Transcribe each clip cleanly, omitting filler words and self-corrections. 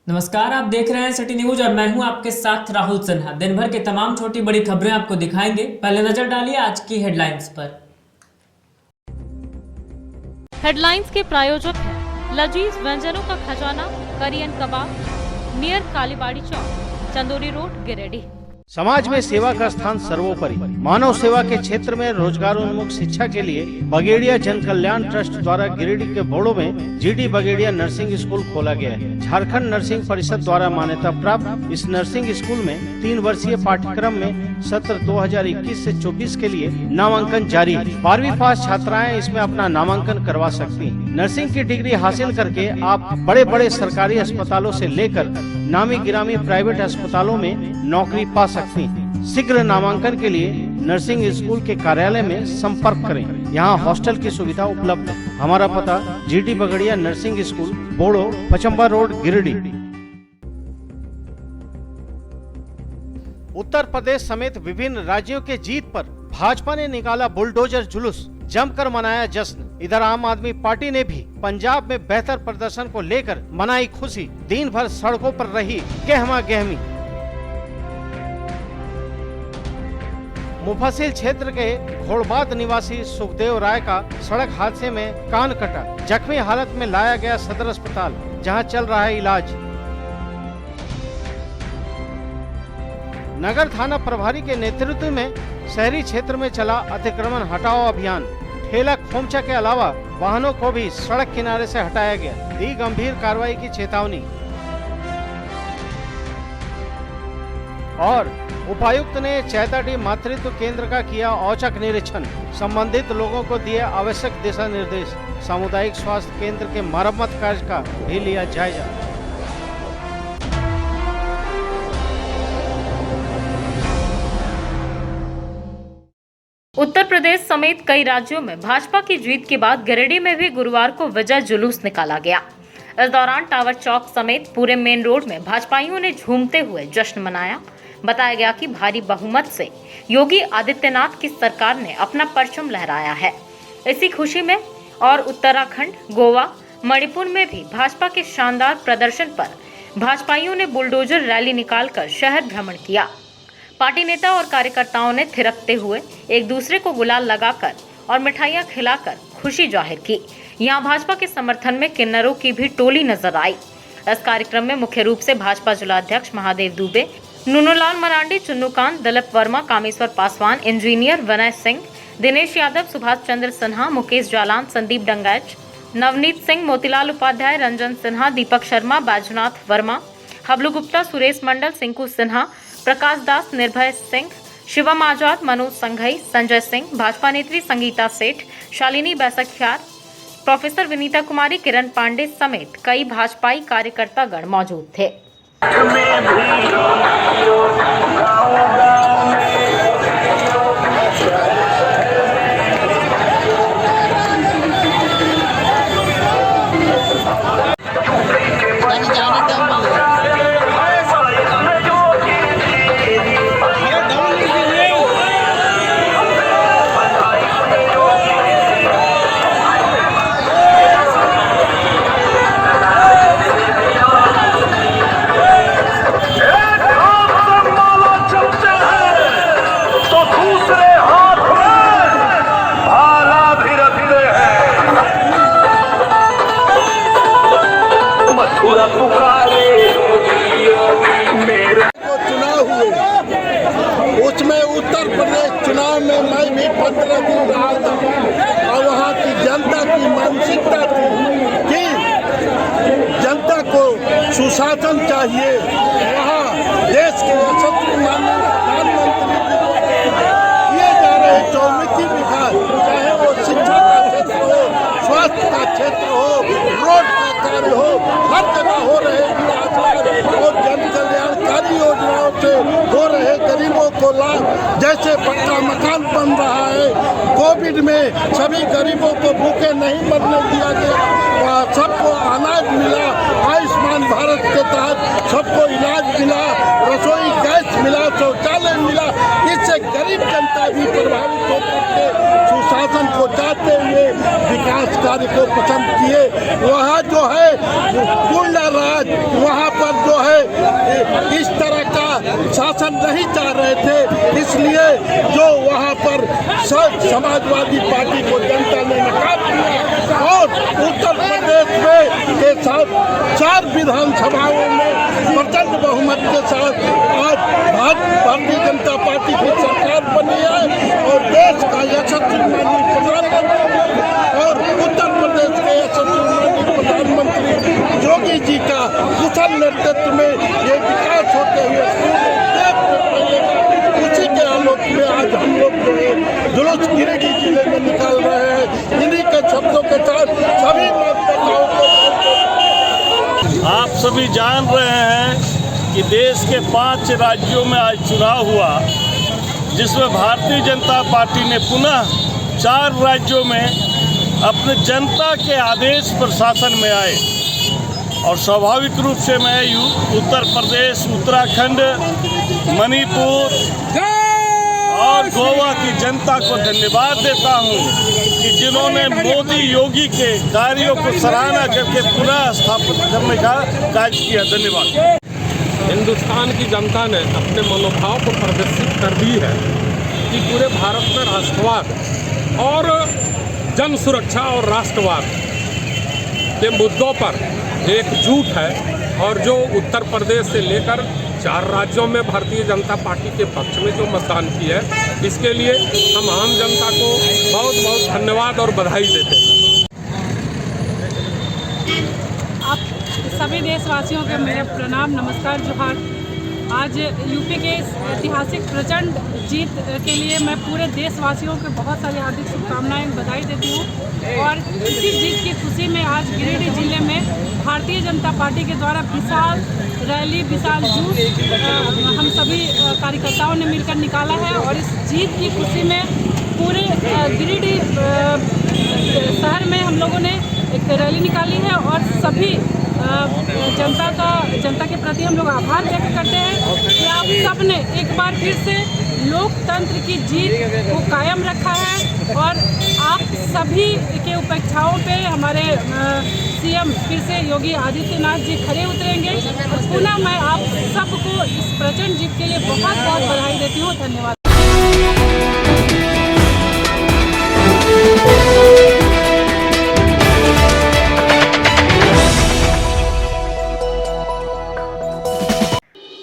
नमस्कार, आप देख रहे हैं सिटी न्यूज और मैं हूं आपके साथ राहुल सिन्हा। दिन भर के तमाम छोटी बड़ी खबरें आपको दिखाएंगे। पहले नजर डालिए आज की हेडलाइंस पर। हेडलाइंस के प्रायोजक हैं लजीज व्यंजनों का खजाना करियन कबाब नियर कालीबाड़ी चौक, चंदोरी रोड, गिरिडीह। समाज में सेवा का स्थान सर्वोपरि। मानव सेवा के क्षेत्र में रोजगारोन्मुख शिक्षा के लिए बगेड़िया जन कल्याण ट्रस्ट द्वारा गिरिडीह के बोड़ो में जीडी बगेड़िया नर्सिंग स्कूल खोला गया है। झारखंड नर्सिंग परिषद द्वारा मान्यता प्राप्त इस नर्सिंग स्कूल में 3 वर्षीय पाठ्यक्रम में सत्र 2021 से 24 के लिए नामांकन जारी है। 12वीं पास छात्राएं इसमें अपना नामांकन करवा सकती हैं। नर्सिंग की डिग्री हासिल करके आप बड़े बड़े सरकारी अस्पतालों से लेकर नामी गिरामी प्राइवेट अस्पतालों में नौकरी पा सकती हैं। शीघ्र नामांकन के लिए नर्सिंग स्कूल के कार्यालय में संपर्क करें। यहाँ हॉस्टल की सुविधा उपलब्ध है। हमारा पता जीडी बगड़िया नर्सिंग स्कूल, बोड़ो, पचम्बा रोड, गिरिडीह। उत्तर प्रदेश समेत विभिन्न राज्यों के जीत पर भाजपा ने निकाला बुलडोजर जुलूस, जमकर मनाया जश्न। इधर आम आदमी पार्टी ने भी पंजाब में बेहतर प्रदर्शन को लेकर मनाई खुशी। दिन भर सड़कों पर रही गहमा गहमी। मुफस्सिल क्षेत्र के घोड़बाद निवासी सुखदेव राय का सड़क हादसे में कान कटा। जख्मी हालत में लाया गया सदर अस्पताल, जहां चल रहा है इलाज। नगर थाना प्रभारी के नेतृत्व में शहरी क्षेत्र में चला अतिक्रमण हटाओ अभियान। ठेला खोमचा के अलावा वाहनों को भी सड़क किनारे से हटाया गया। दी गंभीर कार्रवाई की चेतावनी। और उपायुक्त ने चैताडी मातृत्व केंद्र का किया औचक निरीक्षण। संबंधित लोगों को दिए आवश्यक दिशा निर्देश। सामुदायिक स्वास्थ्य केंद्र के मरम्मत कार्य का भी लिया जायजा। उत्तर प्रदेश समेत कई राज्यों में भाजपा की जीत के बाद गिरिडीह में भी गुरुवार को विजय जुलूस निकाला गया। इस दौरान टावर चौक समेत पूरे मेन रोड में भाजपाइयों ने झूमते हुए जश्न मनाया। बताया गया कि भारी बहुमत से योगी आदित्यनाथ की सरकार ने अपना परचम लहराया है। इसी खुशी में और उत्तराखंड, गोवा, मणिपुर में भी भाजपा के शानदार प्रदर्शन पर भाजपाइयों ने बुलडोजर रैली निकालकर शहर भ्रमण किया। पार्टी नेता और कार्यकर्ताओं ने थिरकते हुए एक दूसरे को गुलाल लगाकर और मिठाइयां खिलाकर खुशी जाहिर की। यहां भाजपा के समर्थन में किन्नरों की भी टोली नजर आई। इस कार्यक्रम में मुख्य रूप से भाजपा जिलाध्यक्ष महादेव दुबे, नूनूलाल मरांडी, चुन्नूकांत, दिलीप वर्मा, कामेश्वर पासवान, इंजीनियर विनय सिंह, दिनेश यादव, सुभाष चंद्र सिन्हा, मुकेश जालान, संदीप डंगैच, नवनीत सिंह, मोतीलाल उपाध्याय, रंजन सिन्हा, दीपक शर्मा, बैजनाथ वर्मा, हबलू गुप्ता, सुरेश मंडल, सिंकू सिन्हा, प्रकाश दास, निर्भय सिंह, शिवम आजाद, मनोज संघई, संजय सिंह, भाजपा नेत्री संगीता सेठ, शालिनी बैसखियार, प्रोफेसर विनीता कुमारी, किरण पांडे समेत कई भाजपाई कार्यकर्ता गण मौजूद थे। चुनाव हुए, उसमें उत्तर प्रदेश चुनाव में मैं भी 15 दिन रहा था और वहाँ की जनता की मानसिकता थी कि जनता को सुशासन चाहिए। वहाँ देश के यशस्वी प्रधानमंत्री किए जा रहे चौमुखी विकास, चाहे वो शिक्षा का क्षेत्र हो, स्वास्थ्य का क्षेत्र हो, रोड का कार्य हो, हर जगह हो रहे और जन कल्याणकारी योजनाओं से हो रहे गरीबों को लाभ। जैसे पक्का मकान बन रहा है, कोविड में सभी गरीबों को भूखे नहीं मरने दिया गया, सबको अनाज मिला, आयुष्मान भारत के तहत सबको इलाज मिला, रसोई गैस मिला, शौचालय मिला। इससे गरीब जनता भी प्रभावित होकर के सुशासन को चाहते हुए विकास कार्य को पसंद किए। वहाँ जो जो है गुंडा राज, वहाँ पर जो है इस तरह का शासन नहीं चाह रहे थे, इसलिए जो वहाँ पर समाजवादी पार्टी को जनता ने नकार दिया और उत्तर प्रदेश में के साथ 4 विधानसभाओं में प्रचंड बहुमत के साथ आज भारतीय जनता पार्टी की सरकार बनी है और देश का यशस्वी माननीय प्रधानमंत्री और उत्तर प्रदेश के यशस्वी माननीय प्रधानमंत्री योगी जी का कुशल नेतृत्व में ये विकास होते हुए उसी के आलोक में आज हम लोग जो है जुलूस गिरिडीह जिले में निकाल रहे हैं। इन्हीं के शब्दों के साथ सभी मतदाताओं को आप सभी जान रहे हैं कि देश के 5 राज्यों में आज चुनाव हुआ, जिसमें भारतीय जनता पार्टी ने पुनः 4 राज्यों में अपने जनता के आदेश पर शासन में आए और स्वाभाविक रूप से मैं उत्तर प्रदेश, उत्तराखंड, मणिपुर और गोवा की जनता को धन्यवाद देता हूं कि जिन्होंने मोदी योगी के कार्यों को सराहना करके पुनः स्थापित करने का कार्य किया। धन्यवाद। हिंदुस्तान की जनता ने अपने मनोभाव को प्रदर्शित कर दी है कि पूरे भारत में राष्ट्रवाद और जन सुरक्षा और राष्ट्रवाद के मुद्दों पर एकजुट है और जो उत्तर प्रदेश से लेकर 4 राज्यों में भारतीय जनता पार्टी के पक्ष में जो मतदान किया है, इसके लिए हम आम जनता को बहुत बहुत धन्यवाद और बधाई देते हैं। आप सभी देशवासियों के मेरे प्रणाम, नमस्कार, जोहार। आज यूपी के इस ऐतिहासिक प्रचंड जीत के लिए मैं पूरे देशवासियों को बहुत सारी हार्दिक शुभकामनाएं, बधाई देती हूं और इसी जीत की खुशी में आज गिरिडीह जिले में भारतीय जनता पार्टी के द्वारा विशाल रैली, विशाल जूस हम सभी कार्यकर्ताओं ने मिलकर निकाला है और इस जीत की खुशी में पूरे गिरिडीह शहर में हम लोगों ने एक रैली निकाली है और सभी जनता के प्रति हम लोग आभार व्यक्त करते हैं कि आप सब ने एक बार फिर से लोकतंत्र की जीत को कायम रखा है और आप सभी के उपेक्षाओं पे हमारे सीएम फिर से योगी आदित्यनाथ जी खड़े उतरेंगे और पुनः मैं आप सबको इस प्रचंड जीत के लिए बहुत बहुत बधाई देती हूँ। धन्यवाद।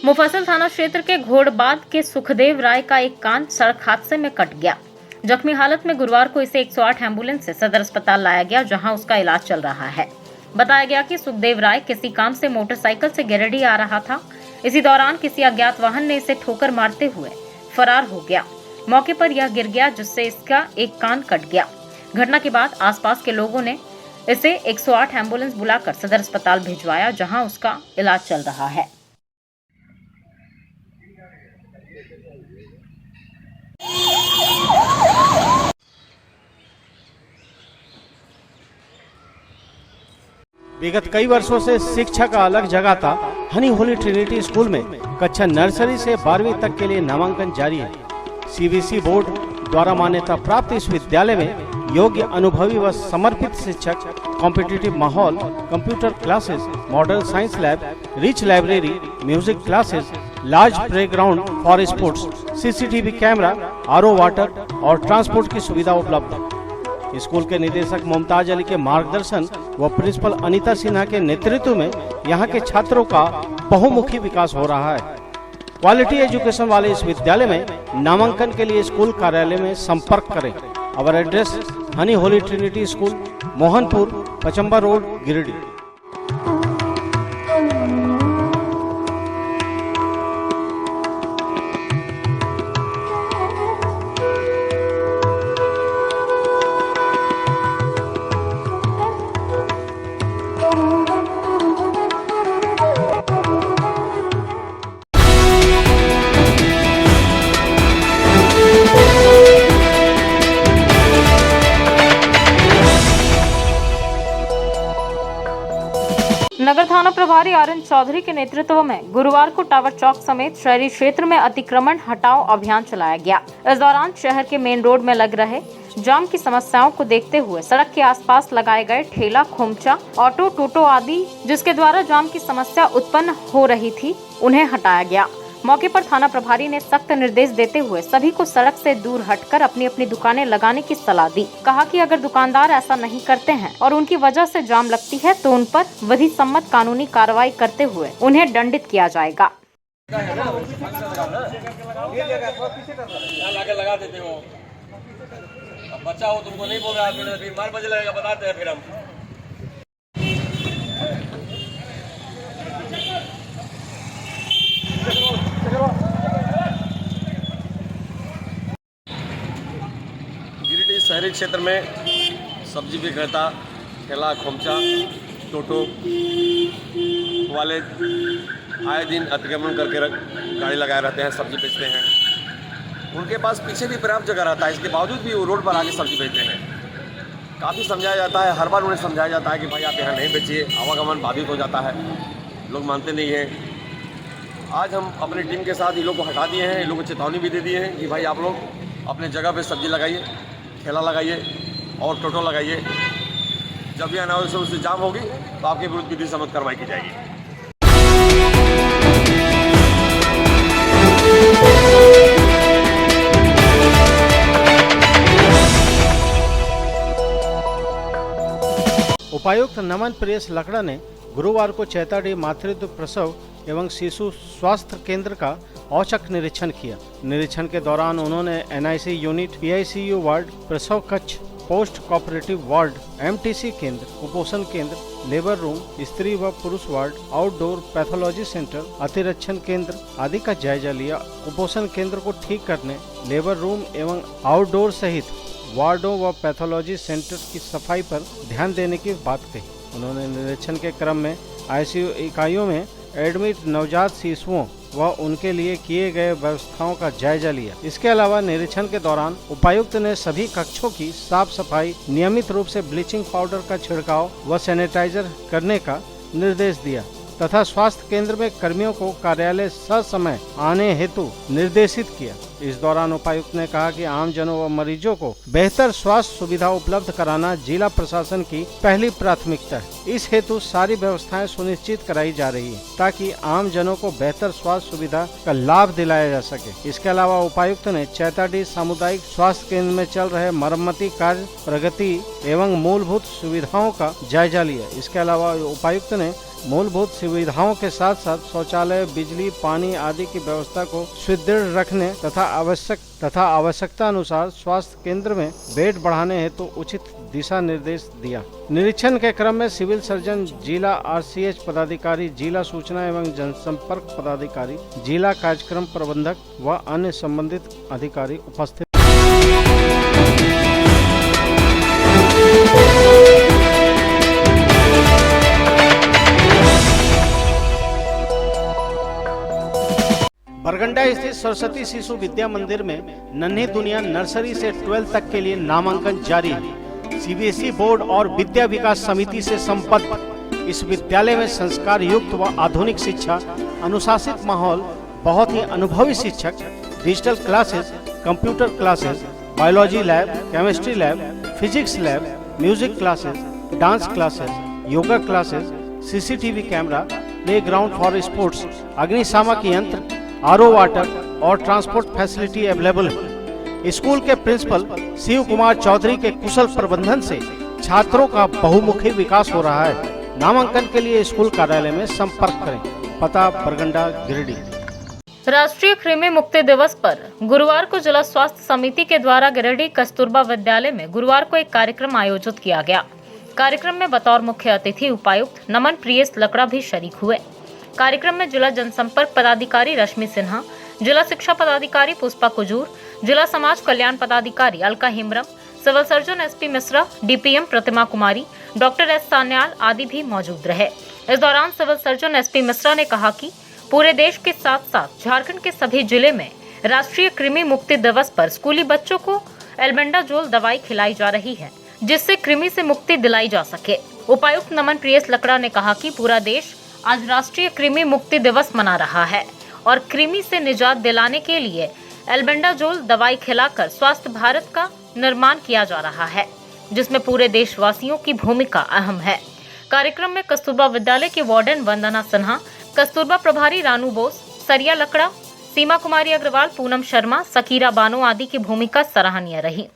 मुफस्सिल थाना क्षेत्र के घोड़बाद के सुखदेव राय का एक कान सड़क हादसे में कट गया। जख्मी हालत में गुरुवार को इसे 108 एम्बुलेंस से सदर अस्पताल लाया गया, जहां उसका इलाज चल रहा है। बताया गया कि सुखदेव राय किसी काम से मोटरसाइकिल से गिरिडीह आ रहा था। इसी दौरान किसी अज्ञात वाहन ने इसे ठोकर मारते हुए फरार हो गया। मौके पर यह गिर गया, जिससे इसका एक कान कट गया। घटना के बाद आसपास के लोगों ने इसे 108 एम्बुलेंस बुलाकर सदर अस्पताल भिजवाया, जहां उसका इलाज चल रहा है। विगत कई वर्षों से शिक्षा का अलग जगह था। हनी होली ट्रिनिटी स्कूल में कक्षा नर्सरी से 12वीं तक के लिए नामांकन जारी है। सीबीएसई बोर्ड द्वारा मान्यता प्राप्त इस विद्यालय में योग्य, अनुभवी व समर्पित शिक्षक, कॉम्पिटिटिव माहौल, computer classes, modern science lab, rich library, music classes, large playground for sports, CCTV camera, RO water और ट्रांसपोर्ट की सुविधा उपलब्ध है। स्कूल के निदेशक मुमताज अली के मार्गदर्शन व प्रिंसिपल अनीता सिन्हा के नेतृत्व में यहाँ के छात्रों का बहुमुखी विकास हो रहा है। क्वालिटी एजुकेशन वाले इस विद्यालय में नामांकन के लिए स्कूल कार्यालय में संपर्क करें। अवर एड्रेस हनी Holy Trinity School, Mohanpur, Pachamba road, Giridih. थाना प्रभारी आर.एन. चौधरी के नेतृत्व में गुरुवार को टावर चौक समेत शहरी क्षेत्र में अतिक्रमण हटाओ अभियान चलाया गया। इस दौरान शहर के मेन रोड में लग रहे जाम की समस्याओं को देखते हुए सड़क के आसपास लगाए गए ठेला, खोमचा, ऑटो, टोटो आदि जिसके द्वारा जाम की समस्या उत्पन्न हो रही थी, उन्हें हटाया गया। मौके पर थाना प्रभारी ने सख्त निर्देश देते हुए सभी को सड़क से दूर हटकर अपनी अपनी दुकानें लगाने की सलाह दी। कहा कि अगर दुकानदार ऐसा नहीं करते हैं और उनकी वजह से जाम लगती है तो उन पर विधि सम्मत कानूनी कार्रवाई करते हुए उन्हें दंडित किया जाएगा। लगा देते हो, बच्चा हो तुमको नहीं बोल रहा है, फिर मार बजे लगेगा, बताते हैं फिर हम। गिरिडीह शहरी क्षेत्र में सब्जी विक्रेता, ठेला, खोमचा, टोटो वाले आए दिन अतिक्रमण करके गाड़ी लगाए रहते हैं, सब्जी बेचते हैं। उनके पास पीछे भी पर्याप्त जगह रहता है, इसके बावजूद भी वो रोड पर आके सब्जी बेचते हैं। काफ़ी समझाया जाता है, हर बार उन्हें समझाया जाता है कि भाई आप यहाँ नहीं बेचिए, आवागमन बाधित हो जाता है, लोग मानते नहीं हैं। आज हम अपनी टीम के साथ इन लोग को हटा दिए हैं, इन लोग को चेतावनी भी दे दिए हैं कि भाई आप लोग अपने जगह पे सब्जी लगाइए, ठेला लगाइए और टोटो लगाइए। जब भी अनावश्यक रूप से जाम होगी तो आपके विरुद्ध विधि सम्मत कार्रवाई की जाएगी। उपायुक्त नमन प्रियस लकड़ा ने गुरुवार को चैताडीह मातृत्व प्रसव एवं शिशु स्वास्थ्य केंद्र का औचक निरीक्षण किया। निरीक्षण के दौरान उन्होंने एनआईसी यूनिट, पीआईसीयू वार्ड, प्रसव कक्ष, पोस्ट कोऑपरेटिव वार्ड, एमटीसी केंद्र, कुपोषण केंद्र, लेबर रूम, स्त्री व पुरुष वार्ड, आउटडोर पैथोलॉजी सेंटर, अतिरक्षण केंद्र आदि का जायजा लिया। कुपोषण केंद्र को ठीक करने, लेबर रूम एवं आउटडोर सहित वार्डों व पैथोलॉजी सेंटर की सफाई पर ध्यान देने की बात कही। उन्होंने निरीक्षण के क्रम में आईसीयू इकाइयों में एडमिट नवजात शिशुओं व उनके लिए किए गए व्यवस्थाओं का जायजा लिया। इसके अलावा निरीक्षण के दौरान उपायुक्त ने सभी कक्षों की साफ सफाई, नियमित रूप से ब्लीचिंग पाउडर का छिड़काव व सैनिटाइजर करने का निर्देश दिया तथा स्वास्थ्य केंद्र में कर्मियों को कार्यालय ससमय आने हेतु निर्देशित किया। इस दौरान उपायुक्त ने कहा कि आमजनों व मरीजों को बेहतर स्वास्थ्य सुविधा उपलब्ध कराना जिला प्रशासन की पहली प्राथमिकता है। इस हेतु सारी व्यवस्थाएं सुनिश्चित कराई जा रही है ताकि आमजनों को बेहतर स्वास्थ्य सुविधा का लाभ दिलाया जा सके। इसके अलावा उपायुक्त ने चैताडीह सामुदायिक स्वास्थ्य केंद्र में चल रहे मरम्मती कार्य, प्रगति एवं मूलभूत सुविधाओं का जायजा लिया। इसके अलावा उपायुक्त ने मूलभूत सुविधाओं के साथ साथ शौचालय, बिजली, पानी आदि की व्यवस्था को सुदृढ़ रखने तथा आवश्यकता अनुसार स्वास्थ्य केंद्र में बेड बढ़ाने हेतु उचित दिशा निर्देश दिया। निरीक्षण के क्रम में सिविल सर्जन, जिला आरसीएच पदाधिकारी, जिला सूचना एवं जनसंपर्क पदाधिकारी, जिला कार्यक्रम प्रबंधक व अन्य संबंधित अधिकारी उपस्थित। बरगंडा स्थित सरस्वती शिशु विद्या मंदिर में नन्ही दुनिया नर्सरी से 12 तक के लिए नामांकन जारी है। सीबीएसई बोर्ड और विद्या विकास समिति से संबद्ध इस विद्यालय में संस्कार युक्त व आधुनिक शिक्षा, अनुशासित माहौल, बहुत ही अनुभवी शिक्षक, digital classes, computer classes, biology lab, chemistry lab, physics lab, music classes, dance classes, yoga classes, CCTV camera, play ground for sports, अग्निशामक यंत्र, आरओ वाटर और ट्रांसपोर्ट फैसिलिटी अवेलेबल है। स्कूल के प्रिंसिपल शिव कुमार चौधरी के कुशल प्रबंधन से छात्रों का बहुमुखी विकास हो रहा है। नामांकन के लिए स्कूल कार्यालय में संपर्क करें। पता बरगंडा, गिरिडीह। राष्ट्रीय कृमि मुक्ति दिवस पर गुरुवार को जिला स्वास्थ्य समिति के द्वारा गिरिडीह कस्तूरबा विद्यालय में गुरुवार को एक कार्यक्रम आयोजित किया गया। कार्यक्रम में बतौर मुख्य अतिथि उपायुक्त नमन प्रियस लकड़ा भी शरीक हुए। कार्यक्रम में जिला जनसंपर्क पदाधिकारी रश्मि सिन्हा, जिला शिक्षा पदाधिकारी पुष्पा कुजूर, जिला समाज कल्याण पदाधिकारी Alka Hembram, civil surgeon SP Mishra, DPM Pratima Kumari, doctor S Sanyal आदि भी मौजूद रहे। इस दौरान सिविल सर्जन एसपी मिश्रा ने कहा कि पूरे देश के साथ साथ झारखंड के सभी जिले में राष्ट्रीय कृमि मुक्ति दिवस पर स्कूली बच्चों को एल्बेंडाजोल दवाई खिलाई जा रही है, जिससे कृमि से मुक्ति दिलाई जा सके। उपायुक्त नमन प्रियस लकड़ा ने कहा कि पूरा देश आज राष्ट्रीय कृमि मुक्ति दिवस मना रहा है और कृमि से निजात दिलाने के लिए एल्बेंडाजोल दवाई खिलाकर स्वास्थ्य भारत का निर्माण किया जा रहा है, जिसमें पूरे देशवासियों की भूमिका अहम है। कार्यक्रम में कस्तूरबा विद्यालय की वार्डन वंदना सिन्हा, कस्तूरबा प्रभारी रानू बोस, सरिया लकड़ा, सीमा कुमारी अग्रवाल, पूनम शर्मा, सकीरा बानो आदि की भूमिका सराहनीय रही।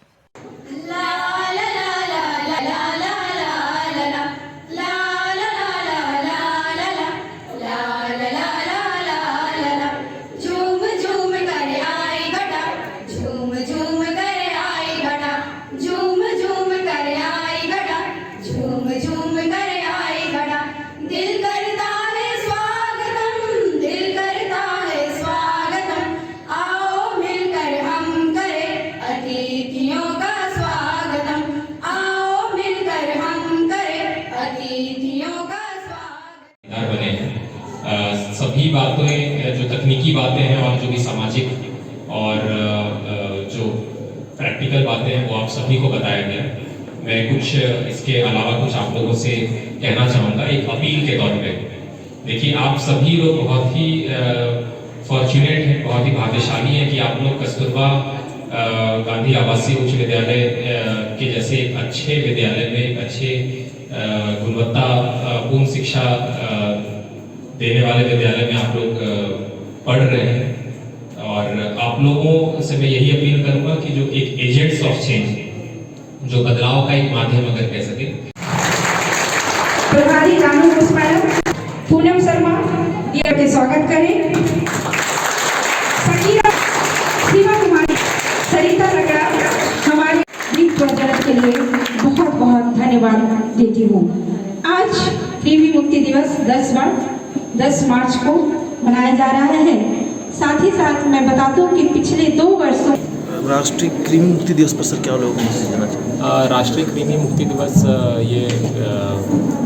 सभी बातें जो तकनीकी बातें हैं और जो भी सामाजिक और जो प्रैक्टिकल बातें हैं वो आप सभी को बताया गया। मैं कुछ इसके अलावा कुछ आप लोगों से कहना चाहूँगा एक अपील के तौर पे। देखिए, आप सभी लोग बहुत ही फॉर्चुनेट हैं, बहुत ही भाग्यशाली हैं कि आप लोग कस्तूरबा गांधी आवासीय उच्च विद्यालय के जैसे एक अच्छे विद्यालय में एक अच्छे गुणवत्तापूर्ण शिक्षा देने वाले विद्यालय में आप लोग पढ़ रहे हैं। और आप लोगों से मैं यही अपील करूंगा कि जो एक एजेंट्स ऑफ चेंज, जो बदलाव का एक माध्यम अगर कह सके, प्रभारी रानू बोस मैडम, पूनम शर्मा ये के स्वागत करें। सकीरा, सीमा कुमारी, सरिता लकड़ा हमारे दीप प्रज्वलन के लिए बहुत बहुत धन्यवाद देती हूँ। आज कृमि मुक्ति दिवस 10 मार्च को मनाया जा रहा है। साथ ही साथ मैं बता दूं कि पिछले 2 वर्षों राष्ट्रीय कृमि मुक्ति दिवस पर सर क्या लोग मैसेज देना चाहते? राष्ट्रीय कृमि मुक्ति दिवस ये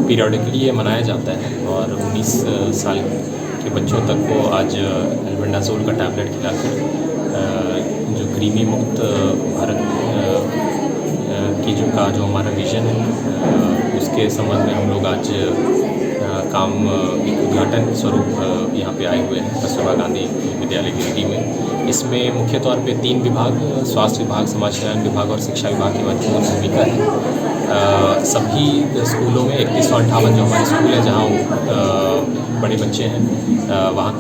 पीरियडिकली ये मनाया जाता है और 19 साल के बच्चों तक को आज एल्बेंडाजोल का टैबलेट खिलाकर जो कृमि मुक्त भारत की जो हमारा विजन है उसके संबंध में हम लोग आज काम एक उद्घाटन स्वरूप यहाँ पे आए हुए हैं कस्तूरबा गांधी विद्यालय गिरिडीह में। इसमें मुख्य तौर पे 3 विभाग, स्वास्थ्य विभाग, समाज कल्याण विभाग और शिक्षा विभाग की महत्वपूर्ण भूमिका है। सभी स्कूलों में 3158 जो हमारे स्कूल हैं जहाँ बड़े बच्चे हैं वहाँ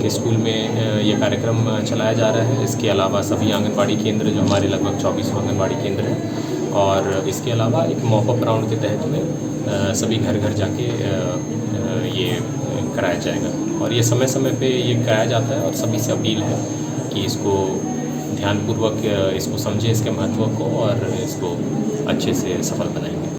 के स्कूल में ये कार्यक्रम चलाया जा रहा है। इसके अलावा सभी आंगनबाड़ी केंद्र जो हमारे लगभग 24 आंगनबाड़ी केंद्र हैं और इसके अलावा एक मॉपअप राउंड के तहत में सभी घर घर जाके ये कराया जाएगा और ये समय समय पे ये कराया जाता है और सभी से अपील है कि इसको ध्यानपूर्वक इसको समझें, इसके महत्व को और इसको अच्छे से सफल बनाएंगे।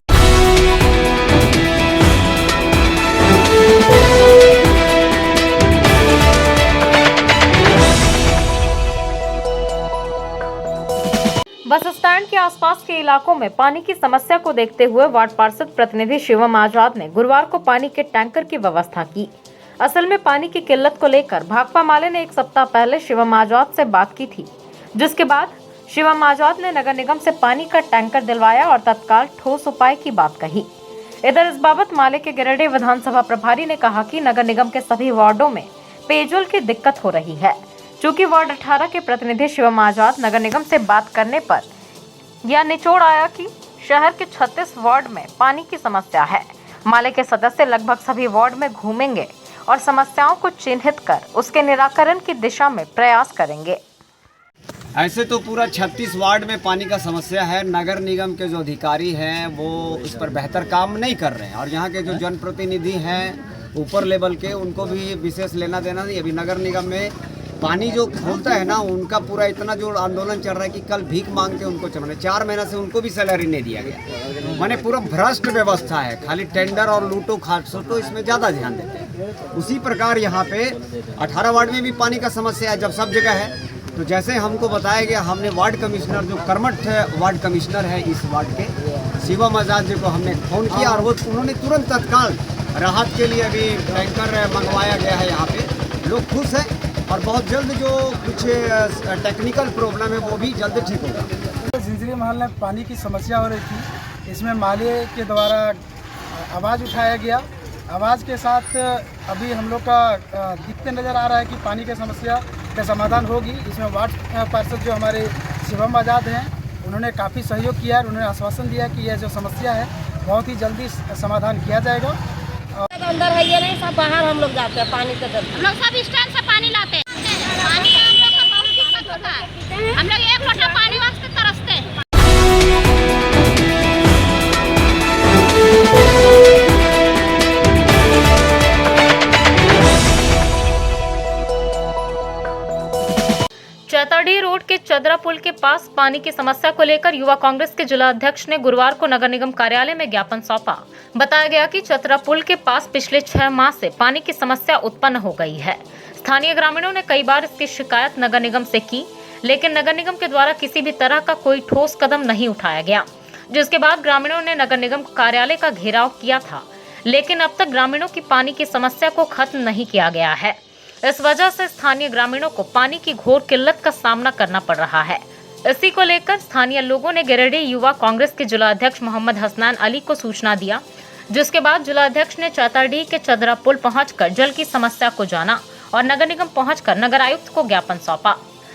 बस स्टैंड के आसपास के इलाकों में पानी की समस्या को देखते हुए वार्ड पार्षद प्रतिनिधि शिवम आजाद ने गुरुवार को पानी के टैंकर की व्यवस्था की। असल में पानी की किल्लत को लेकर भाकपा माले ने 1 सप्ताह पहले शिवम आजाद से बात की थी, जिसके बाद शिवम आजाद ने नगर निगम से पानी का टैंकर दिलवाया और तत्काल ठोस उपाय की बात कही। इधर इस बाबत माले के गिरिडीह विधानसभा प्रभारी ने कहा कि नगर निगम के सभी वार्डों में पेयजल की दिक्कत हो रही है। चूँकि वार्ड 18 के प्रतिनिधि शिवम आजाद नगर निगम से बात करने पर यह निचोड़ आया कि शहर के 36 वार्ड में पानी की समस्या है। माले के सदस्य लगभग सभी वार्ड में घूमेंगे और समस्याओं को चिन्हित कर उसके निराकरण की दिशा में प्रयास करेंगे। ऐसे तो पूरा 36 वार्ड में पानी का समस्या है। नगर निगम के जो अधिकारी हैं वो इस पर बेहतर काम नहीं कर रहे हैं और यहाँ के जो जनप्रतिनिधि हैं ऊपर लेवल के उनको भी विशेष लेना देना नहीं। अभी नगर निगम में पानी जो खोलता है ना उनका पूरा इतना जो आंदोलन चल रहा है कि कल भीख मांग के उनको चलने 4 महीना से उनको भी सैलरी नहीं दिया गया। माने पूरा भ्रष्ट व्यवस्था है, खाली टेंडर और लूटो खाटो इसमें ज़्यादा ध्यान देते हैं। उसी प्रकार यहाँ पे 18 वार्ड में भी पानी का समस्या है जब सब जगह है। तो जैसे हमको बताया गया, हमने वार्ड कमिश्नर जो कर्मठ वार्ड कमिश्नर है इस वार्ड के शिवम आजाद जी को हमने फ़ोन किया और वो उन्होंने तुरंत तत्काल राहत के लिए अभी टैंकर मंगवाया गया है। यहाँ पे लोग खुश हैं और बहुत जल्द जो कुछ टेक्निकल प्रॉब्लम है वो भी जल्द ठीक होगा। झिंझरी महल में पानी की समस्या हो रही थी, इसमें माले के द्वारा आवाज़ उठाया गया। आवाज़ के साथ अभी हम लोग का दिखते नज़र आ रहा है कि पानी की समस्या का समाधान होगी। इसमें वार्ड पार्षद जो हमारे शिवम आज़ाद हैं, उन्होंने काफ़ी सहयोग किया है। उन्होंने आश्वासन दिया कि यह जो समस्या है बहुत ही जल्दी समाधान किया जाएगा। अंदर है ये नहीं, सब बाहर हम लोग जाते हैं पानी के जल। हम लोग सब स्टैंड से पानी लाते हैं। पानी का हम लोग का बहुत दिक्कत होता है। हम लोग एक लोटा पानी वास्ते तरसते हैं। चैताडीह रोड के चदरा पुल के पास पानी की समस्या को लेकर युवा कांग्रेस के जिला अध्यक्ष ने गुरुवार को नगर निगम कार्यालय में ज्ञापन सौंपा। बताया गया कि चतरा पुल के पास पिछले 6 माह से पानी की समस्या उत्पन्न हो गई है। स्थानीय ग्रामीणों ने कई बार इसकी शिकायत नगर निगम से की, लेकिन नगर निगम के द्वारा किसी भी तरह का कोई ठोस कदम नहीं उठाया गया, जिसके बाद ग्रामीणों ने नगर निगम कार्यालय का घेराव किया था, लेकिन अब तक ग्रामीणों की पानी की समस्या को खत्म नहीं किया गया है। इस वजह से स्थानीय ग्रामीणों को पानी की घोर किल्लत का सामना करना पड़ रहा है। इसी को लेकर स्थानीय लोगों ने गिरिडीह युवा कांग्रेस के जिला अध्यक्ष मोहम्मद हसनैन अली को सूचना दिया, जिसके बाद जिला अध्यक्ष ने चैताडीह के चदरा पुल पहुंचकर जल की समस्या को जाना और नगर निगम पहुंचकर नगर आयुक्त को ज्ञापन सौंपा,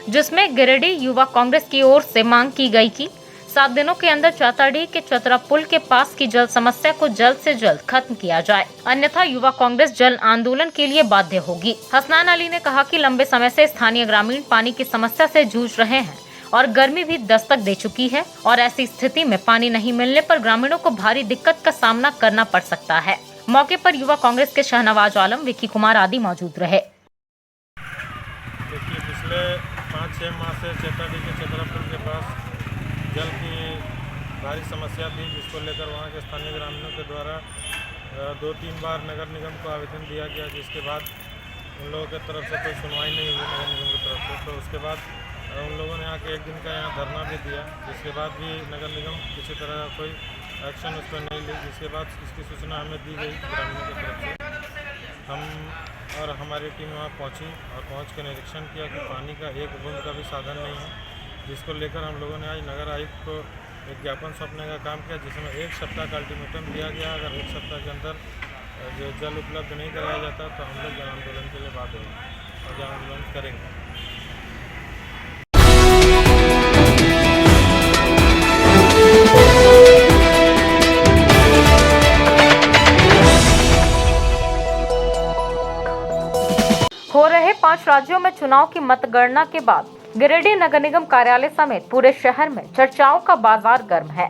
जिसमें गिरिडीह युवा कांग्रेस की ओर से मांग की गई कि 7 दिनों के अंदर चैताडीह के चतरा पुल के पास की जल समस्या को जल्द से जल्द खत्म किया जाए, अन्यथा युवा कांग्रेस जल आंदोलन के लिए बाध्य होगी। हसनैन अली ने कहा कि लंबे समय से स्थानीय ग्रामीण पानी की समस्या से जूझ रहे हैं और गर्मी भी दस्तक दे चुकी है और ऐसी स्थिति में पानी नहीं मिलने पर ग्रामीणों को भारी दिक्कत का सामना करना पड़ सकता है। मौके पर युवा कांग्रेस के शहनवाज आलम, विक्की कुमार आदि मौजूद रहे। देखिए, पिछले 5-6 माह से चैताडीह के चतरा पुल के पास जल की भारी समस्या थी, जिसको लेकर वहाँ के स्थानीय ग्रामीणों के द्वारा 2-3 बार नगर निगम को आवेदन दिया गया, जिसके बाद उन लोगों की तरफ से कोई सुनवाई नहीं हुई नगर निगम की तरफ से। तो उसके बाद उन लोगों ने आके 1 दिन का यहाँ धरना भी दिया, जिसके बाद भी नगर निगम किसी तरह का कोई एक्शन उस पर नहीं ली, जिसके बाद इसकी सूचना हमें दी गई ग्रामीणों की तरफ से। हम और हमारी टीम वहाँ पहुँची और पहुँच कर निरीक्षण किया कि पानी का एक बूंद का भी साधन नहीं है, जिसको लेकर हम लोगों ने आज नगर आयुक्त को एक ज्ञापन सौंपने का काम किया, जिसमें 1 सप्ताह का अल्टीमेटम दिया गया। अगर 1 सप्ताह के अंदर जो जल उपलब्ध नहीं कराया जाता तो हम लोग जन आंदोलन के लिए बाध्य होंगे और जन आंदोलन करेंगे। हो रहे 5 राज्यों में चुनाव की मतगणना के बाद गिरिडीह नगर निगम कार्यालय समेत पूरे शहर में चर्चाओं का बाजार गर्म है।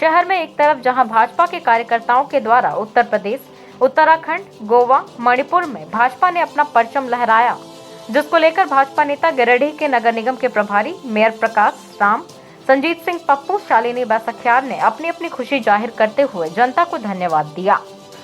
शहर में एक तरफ जहां भाजपा के कार्यकर्ताओं के द्वारा उत्तर प्रदेश, उत्तराखंड, गोवा, मणिपुर में भाजपा ने अपना परचम लहराया, जिसको लेकर भाजपा नेता गिरिडीह के नगर निगम के प्रभारी मेयर प्रकाश राम, संजीत सिंह पप्पू, शालिनी बैसखियार ने अपनी अपनी खुशी जाहिर करते हुए जनता को धन्यवाद दिया।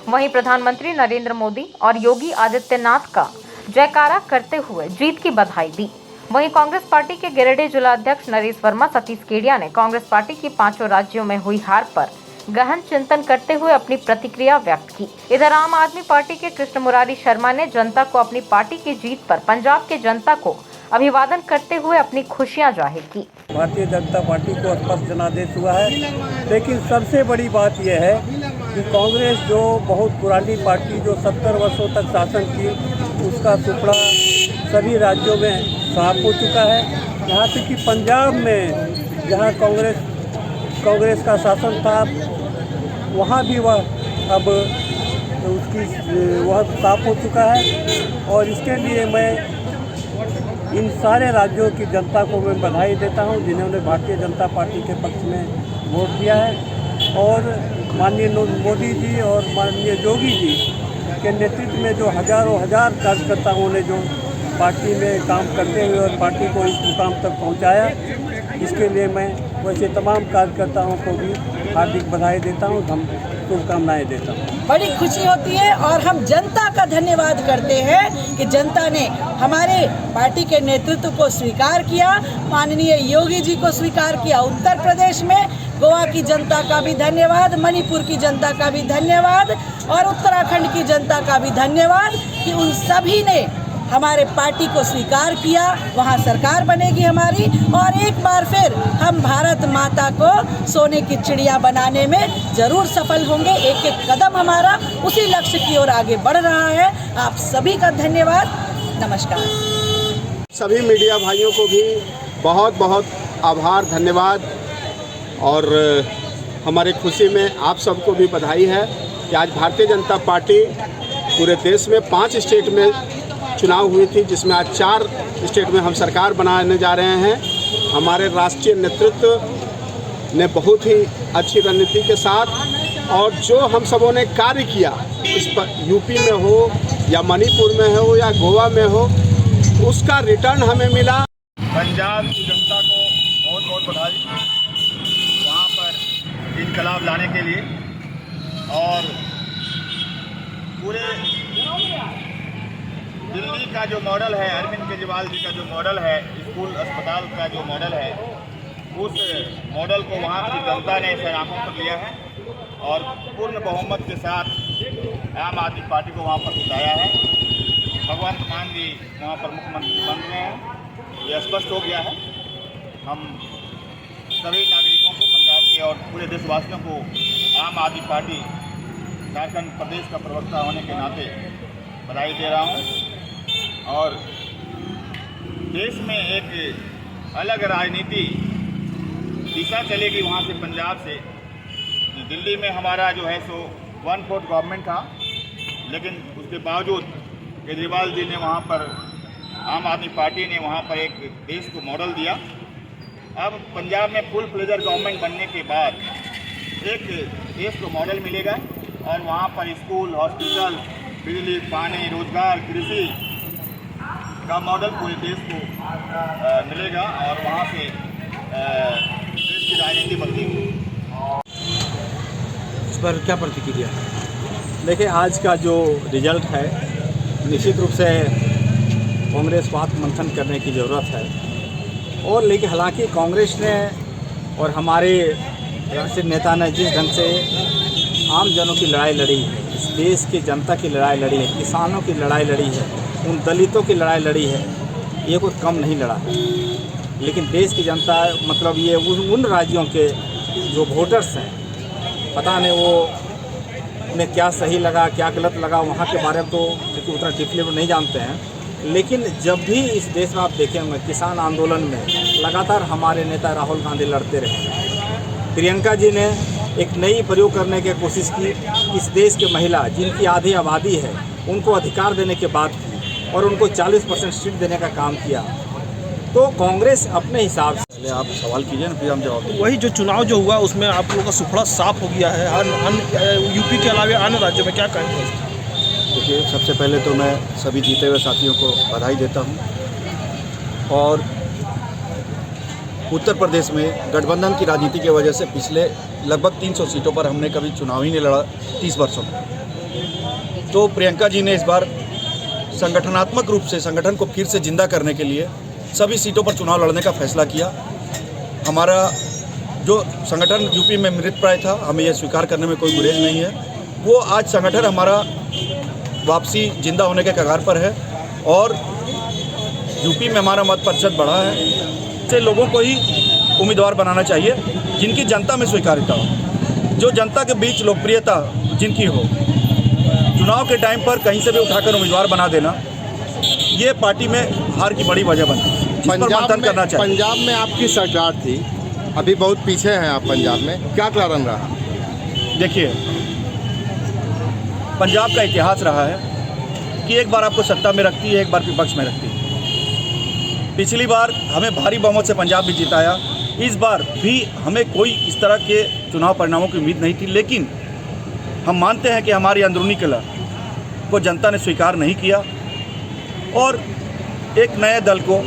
वहीं प्रधानमंत्री नरेंद्र मोदी और योगी आदित्यनाथ का जयकारा करते हुए जीत की बधाई दी। वहीं कांग्रेस पार्टी के गिरिडीह जिला अध्यक्ष नरेश वर्मा सतीश केडिया ने कांग्रेस पार्टी की 5 राज्यों में हुई हार पर गहन चिंतन करते हुए अपनी प्रतिक्रिया व्यक्त की। इधर आम आदमी पार्टी के कृष्ण मुरारी शर्मा ने जनता को अपनी पार्टी की जीत पर पंजाब के जनता को अभिवादन करते हुए अपनी खुशियां जाहिर की। भारतीय जनता पार्टी को स्पष्ट जनादेश हुआ है, लेकिन सबसे बड़ी बात यह है कि कांग्रेस जो बहुत पुरानी पार्टी जो 70 वर्षों तक शासन की, उसका टुकड़ा सभी राज्यों में साफ हो चुका है। यहाँ तक कि पंजाब में जहाँ कांग्रेस का शासन था, वहाँ भी वह अब वह साफ हो चुका है। और इसके लिए मैं इन सारे राज्यों की जनता को मैं बधाई देता हूँ, जिन्होंने भारतीय जनता पार्टी के पक्ष में वोट दिया है। और माननीय मोदी जी और माननीय योगी जी के नेतृत्व में जो हजार कार्यकर्ताओं ने जो पार्टी में काम करते हुए और पार्टी को इस मुकाम तक पहुंचाया, इसके लिए मैं वैसे तमाम कार्यकर्ताओं को भी हार्दिक बधाई देता हूं, हम शुभकामनाएं देता हूं। बड़ी खुशी होती है और हम जनता का धन्यवाद करते हैं कि जनता ने हमारे पार्टी के नेतृत्व को स्वीकार किया, माननीय योगी जी को स्वीकार किया। उत्तर प्रदेश में गोवा की जनता का भी धन्यवाद, मणिपुर की जनता का भी धन्यवाद और उत्तराखंड की जनता का भी धन्यवाद कि उन सभी ने हमारे पार्टी को स्वीकार किया, वहाँ सरकार बनेगी हमारी और एक बार फिर हम भारत माता को सोने की चिड़िया बनाने में जरूर सफल होंगे। एक एक कदम हमारा उसी लक्ष्य की ओर आगे बढ़ रहा है। आप सभी का धन्यवाद, नमस्कार। सभी मीडिया भाइयों को भी बहुत बहुत आभार, धन्यवाद और हमारी खुशी में आप सबको भी बधाई है कि आज भारतीय जनता पार्टी पूरे देश में 5 स्टेट में चुनाव हुई थी, जिसमें आज 4 स्टेट में हम सरकार बनाने जा रहे हैं। हमारे राष्ट्रीय नेतृत्व ने बहुत ही अच्छी रणनीति के साथ और जो हम सबों ने कार्य किया, इस पर यूपी में हो या मणिपुर में हो या गोवा में हो, उसका रिटर्न हमें मिला। पंजाब की जनता को बहुत बहुत बधाई वहाँ पर इनकलाब लाने के लिए। और पूरे दिल्ली का जो मॉडल है, अरविंद केजरीवाल जी का जो मॉडल है, स्कूल अस्पताल का जो मॉडल है, उस मॉडल को वहाँ की जनता ने इसे आंखों पर लिया है और पूर्ण बहुमत के साथ आम आदमी पार्टी को वहाँ पर जिताया है। भगवंत मान जी वहाँ पर मुख्यमंत्री बन रहे हैं, ये स्पष्ट हो गया है। हम सभी नागरिकों को, पंजाब के और पूरे देशवासियों को आम आदमी पार्टी झारखंड प्रदेश का प्रवक्ता होने के नाते बधाई दे रहा हूँ। और देश में एक अलग राजनीति दिशा चलेगी वहाँ से, पंजाब से। दिल्ली में हमारा जो है सो 1/4 गवर्नमेंट था, लेकिन उसके बावजूद केजरीवाल जी ने वहाँ पर, आम आदमी पार्टी ने वहाँ पर एक देश को मॉडल दिया। अब पंजाब में फुल फ्लेजर गवर्नमेंट बनने के बाद एक देश को मॉडल मिलेगा और वहाँ पर स्कूल, हॉस्पिटल, बिजली, पानी, रोजगार, कृषि का मॉडल पूरे देश को मिलेगा और वहाँ से देश की राजनीति बदलेगी। इस पर क्या प्रतिक्रिया? देखिए, आज का जो रिजल्ट है, निश्चित रूप से कांग्रेस को आत्ममंथन करने की ज़रूरत है। और लेकिन हालांकि कांग्रेस ने और हमारे राष्ट्रीय नेता ने जिस ढंग से आम जनों की लड़ाई लड़ी है, इस देश की जनता की लड़ाई लड़ी है, किसानों की लड़ाई लड़ी है, उन दलितों की लड़ाई लड़ी है, ये कोई कम नहीं लड़ा है। लेकिन देश की जनता, मतलब ये उन राज्यों के जो वोटर्स हैं, पता नहीं वो उन्हें क्या सही लगा क्या गलत लगा, वहाँ के बारे में तो क्योंकि उतना डीपली नहीं जानते हैं। लेकिन जब भी इस देश में आप देखें होंगे, किसान आंदोलन में लगातार हमारे नेता राहुल गांधी लड़ते रहे। प्रियंका जी ने एक नई प्रयोग करने की कोशिश की, इस देश के महिला जिनकी आधी आबादी है उनको अधिकार देने के बाद और उनको 40% सीट देने का काम किया। तो कांग्रेस अपने हिसाब से, आप सवाल कीजिए ना, फिर हम जवाब देंगे। वही जो चुनाव जो हुआ उसमें आप लोगों का सुपड़ा साफ हो गया है, यूपी के अलावा अन्य राज्यों में क्या कहेंगे? देखिए, सबसे पहले तो मैं सभी जीते हुए साथियों को बधाई देता हूं। और उत्तर प्रदेश में गठबंधन की राजनीति की वजह से पिछले लगभग 300 सीटों पर हमने कभी चुनाव ही नहीं लड़ा 30 वर्षों में। तो प्रियंका जी ने इस बार संगठनात्मक रूप से संगठन को फिर से जिंदा करने के लिए सभी सीटों पर चुनाव लड़ने का फैसला किया। हमारा जो संगठन यूपी में मृतप्राय था, हमें यह स्वीकार करने में कोई गुरेज नहीं है। वो आज संगठन हमारा वापसी जिंदा होने के कगार पर है और यूपी में हमारा मत प्रतिशत बढ़ा है। से लोगों को ही उम्मीदवार बनाना चाहिए जिनकी जनता में स्वीकार्यता हो, जो जनता के बीच लोकप्रियता जिनकी हो। चुनाव के टाइम पर कहीं से भी उठाकर उम्मीदवार बना देना, ये पार्टी में हार की बड़ी वजह बनती है। पंजाब में आपकी सरकार थी, अभी बहुत पीछे हैं आप पंजाब में, क्या कारण रहा? देखिए, पंजाब का इतिहास रहा है कि एक बार आपको सत्ता में रखती है, एक बार विपक्ष में रखती है। पिछली बार हमें भारी बहुमत से पंजाब भी जिताया, इस बार भी हमें कोई इस तरह के चुनाव परिणामों की उम्मीद नहीं थी। लेकिन हम मानते हैं कि हमारी अंदरूनी कला को जनता ने स्वीकार नहीं किया और एक नए दल को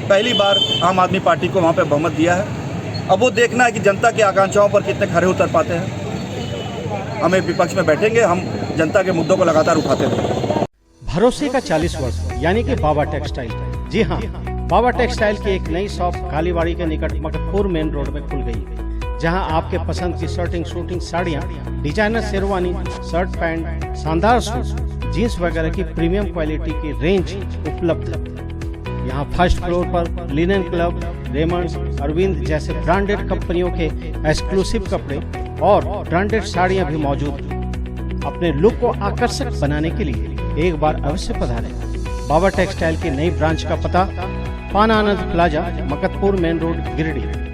पहली बार आम आदमी पार्टी को वहाँ पर बहुमत दिया है। अब वो देखना है कि जनता की आकांक्षाओं पर कितने खरे उतर पाते हैं। हमें विपक्ष में बैठेंगे, हम जनता के मुद्दों को लगातार उठाते रहेंगे। भरोसे का 40 वर्ष यानी कि बाबा टेक्सटाइल। जी हाँ, बाबा टेक्सटाइल की एक नई शॉप कालीबाड़ी के निकट मकतपुर मेन रोड में खुल गई, जहां आपके पसंद की शर्टिंग शूटिंग साड़ियां, डिजाइनर शेरवानी, शर्ट पैंट, शानदार सूट, जीन्स वगैरह की प्रीमियम क्वालिटी की रेंज उपलब्ध है। यहाँ फर्स्ट फ्लोर पर लिनन क्लब, रेमंड्स, अरविंद जैसे ब्रांडेड कंपनियों के एक्सक्लूसिव कपड़े और ब्रांडेड साड़ियाँ भी मौजूद हैं। अपने लुक को आकर्षक बनाने के लिए एक बार अवश्य पधारें। बाबा टेक्सटाइल की नई ब्रांच का पता पान Anand Plaza, Makatpur main road, Giridih.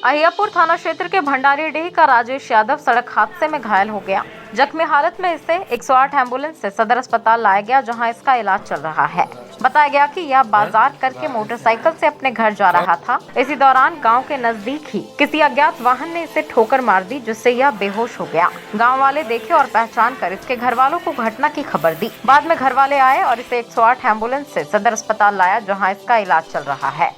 Ahiyapur थाना क्षेत्र के भंडारीडीह का राजेश यादव सड़क हादसे में घायल हो गया। जख्मी हालत में इसे 108 एम्बुलेंस से सदर अस्पताल लाया गया, जहां इसका इलाज चल रहा है। बताया गया कि यह बाजार करके मोटरसाइकिल से अपने घर जा रहा था। इसी दौरान गांव के नजदीक ही किसी अज्ञात वाहन ने इसे ठोकर मार दी, जिससे यह बेहोश हो गया। गाँव वाले देखे और पहचान कर इसके घर वालों को घटना की खबर दी। बाद में घर वाले आए और इसे 108 एम्बुलेंस से सदर अस्पताल लाया, जहाँ इसका इलाज चल रहा है।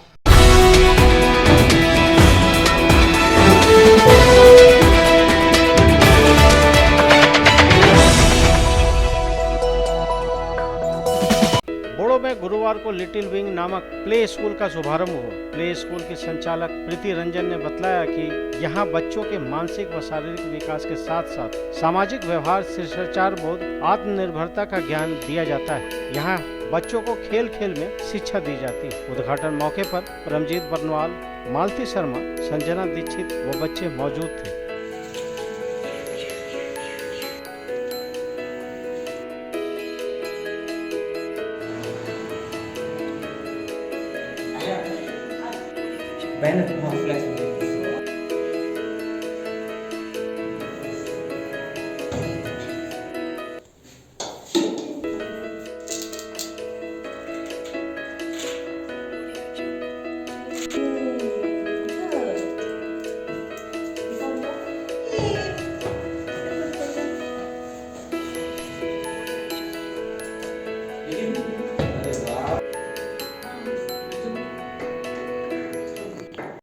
बोड़ो में गुरुवार को लिटिल विंग नामक प्ले स्कूल का शुभारंभ हुआ। प्ले स्कूल के संचालक प्रीति रंजन ने बताया कि यहाँ बच्चों के मानसिक व शारीरिक विकास के साथ साथ सामाजिक व्यवहार, शिष्टाचार बोध, आत्मनिर्भरता का ज्ञान दिया जाता है। यहाँ बच्चों को खेल खेल में शिक्षा दी जाती है। उद्घाटन मौके पर परमजीत बरनवाल, मालती शर्मा, संजना दीक्षित व बच्चे मौजूद थे।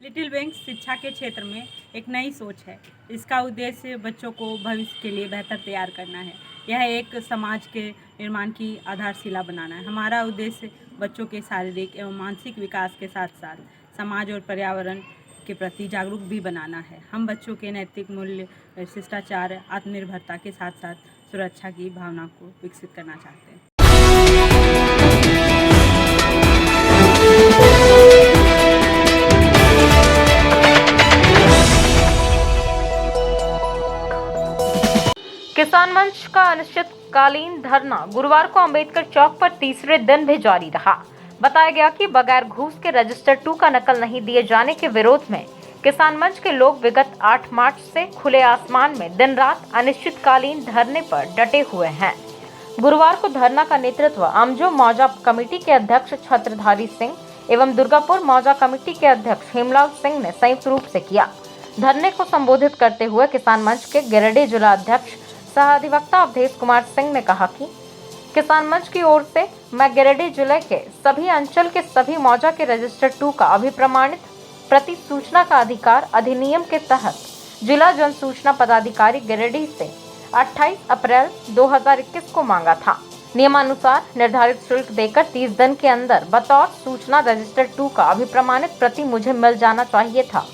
लिटिल विंग्स शिक्षा के क्षेत्र में एक नई सोच है। इसका उद्देश्य बच्चों को भविष्य के लिए बेहतर तैयार करना है। यह एक समाज के निर्माण की आधारशिला बनाना है। हमारा उद्देश्य बच्चों के शारीरिक एवं मानसिक विकास के साथ साथ समाज और पर्यावरण के प्रति जागरूक भी बनाना है। हम बच्चों के नैतिक मूल्य, शिष्टाचार, आत्मनिर्भरता के साथ साथ सुरक्षा की भावना को विकसित करना चाहते हैं। किसान मंच का अनिश्चितकालीन धरना गुरुवार को अंबेडकर चौक पर तीसरे दिन भी जारी रहा। बताया गया कि बगैर घूस के रजिस्टर 2 का नकल नहीं दिए जाने के विरोध में किसान मंच के लोग विगत 8 मार्च से खुले आसमान में दिन रात अनिश्चितकालीन धरने पर डटे हुए हैं। गुरुवार को धरना का नेतृत्व आमजो मौजा कमेटी के अध्यक्ष छत्रधारी सिंह एवं दुर्गापुर मौजा कमेटी के अध्यक्ष हेमलाल सिंह ने संयुक्त रूप से किया। धरने को संबोधित करते हुए किसान मंच के गिरिडीह जिला अध्यक्ष सह अधिवक्ता अवधेश कुमार सिंह ने कहा कि किसान मंच की ओर से मैं गिरिडीह जिले के सभी अंचल के सभी मौजा के रजिस्टर 2 का अभिप्रमाणित प्रति सूचना का अधिकार अधिनियम के तहत जिला जन सूचना पदाधिकारी गिरिडीह से 28 अप्रैल 2021 को मांगा था। नियमानुसार निर्धारित शुल्क देकर 30 दिन के अंदर बतौर सूचना रजिस्टर 2 का अभिप्रमाणित प्रति मुझे मिल जाना चाहिए था,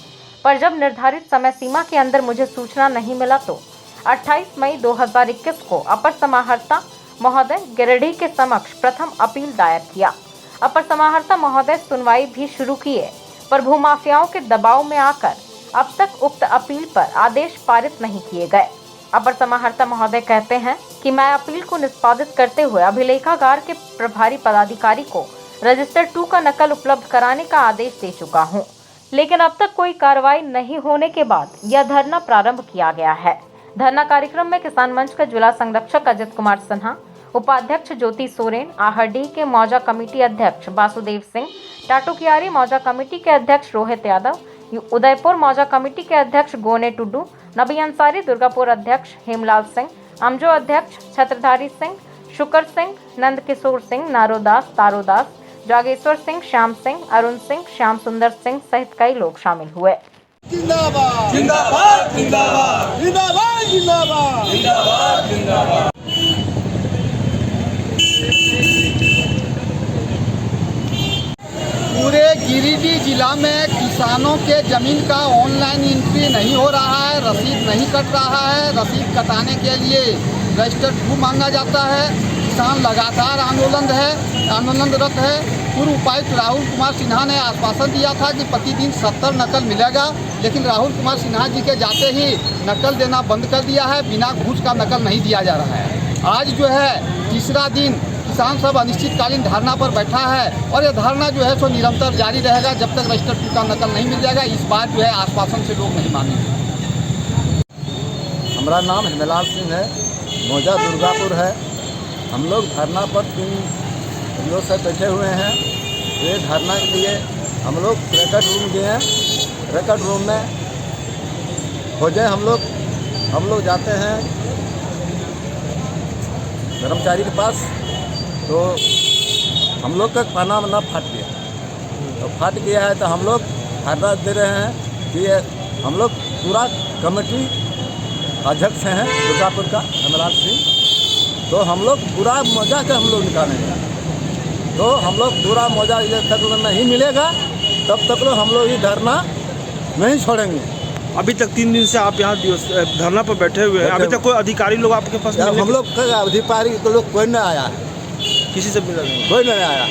पर जब निर्धारित समय सीमा के अंदर मुझे सूचना नहीं मिला तो 28 मई 2021 को अपर समाहर्ता महोदय गिरिडीह के समक्ष प्रथम अपील दायर किया। अपर समाहर्ता महोदय सुनवाई भी शुरू किए, पर भूमाफियाओं के दबाव में आकर अब तक उक्त अपील पर आदेश पारित नहीं किए गए। अपर समाहर्ता महोदय कहते हैं कि मैं अपील को निष्पादित करते हुए अभिलेखागार के प्रभारी पदाधिकारी को रजिस्टर 2 का नकल उपलब्ध कराने का आदेश दे चुका हूँ, लेकिन अब तक कोई कार्रवाई नहीं होने के बाद यह धरना प्रारंभ किया गया है। धरना कार्यक्रम में किसान मंच का जिला संरक्षक अजित कुमार सिन्हा, उपाध्यक्ष ज्योति सोरेन, आहरडीह के मौजा कमेटी अध्यक्ष वासुदेव सिंह, टाटुकियारी मौजा कमेटी के अध्यक्ष रोहित यादव, उदयपुर मौजा कमेटी के अध्यक्ष गोने टुडू, नबी अंसारी दुर्गापुर अध्यक्ष हेमलाल सिंह, अमजो अध्यक्ष छत्रधारी सिंह, शुक्र सिंह, नंद किशोर सिंह, नारोदास, तारोदास, जागेश्वर सिंह, श्याम सिंह, अरुण सिंह, श्याम सुंदर सिंह सहित कई लोग शामिल हुए। जिंदाबाद जिंदाबाद जिंदाबाद जिंदाबाद जिंदाबाद जिंदाबाद जिंदाबाद। गिरिडीह जिला में किसानों के ज़मीन का ऑनलाइन एंट्री नहीं हो रहा है, रसीद नहीं कट रहा है। रसीद कटाने के लिए रजिस्टर्ड प्रूफ मांगा जाता है। किसान लगातार आंदोलनरत है। पूर्व उपायुक्त राहुल कुमार सिन्हा ने आश्वासन दिया था कि प्रतिदिन 70 नकल मिलेगा, लेकिन राहुल कुमार सिन्हा जी के जाते ही नकल देना बंद कर दिया है। बिना घूस का नकल नहीं दिया जा रहा है। आज जो है तीसरा दिन किसान सब अनिश्चितकालीन धरना पर बैठा है और ये धरना जो है सो निरंतर जारी रहेगा जब तक रजिस्टर्ड प्रूफ का नकल नहीं मिल जाएगा। इस बार जो है आश्वासन से लोग नहीं मानेंगे। हमारा नाम हिमलाल सिंह है, मौजा दुर्गापुर है। हम लोग धरना पर 3 दिनों से बैठे हुए हैं। ये धरना के लिए हम लोग रिकॉर्ड रूम गए हैं। रिकॉर्ड रूम में खोजे हम लोग जाते हैं कर्मचारी के पास, तो हम लोग का खाना वाना फट गया। तो फट गया है तो हम लोग धरना दे रहे हैं कि हम लोग पूरा कमेटी अध्यक्ष हैं दुर्गापुर का हिमलाल सिंह, तो हम लोग पूरा मौजा के हम लोग निकालेंगे। तो हम लोग पूरा मौजा जब तक नहीं मिलेगा तब तक हम लोग ये धरना नहीं छोड़ेंगे। अभी तक 3 दिन से आप यहाँ धरना पर बैठे हुए हैं, अभी तक कोई अधिकारी लोग आपके पास? हम लोग अधिकारी तो लोग कोई नहीं आया है, किसी से मिला नहीं? कोई नहीं आया।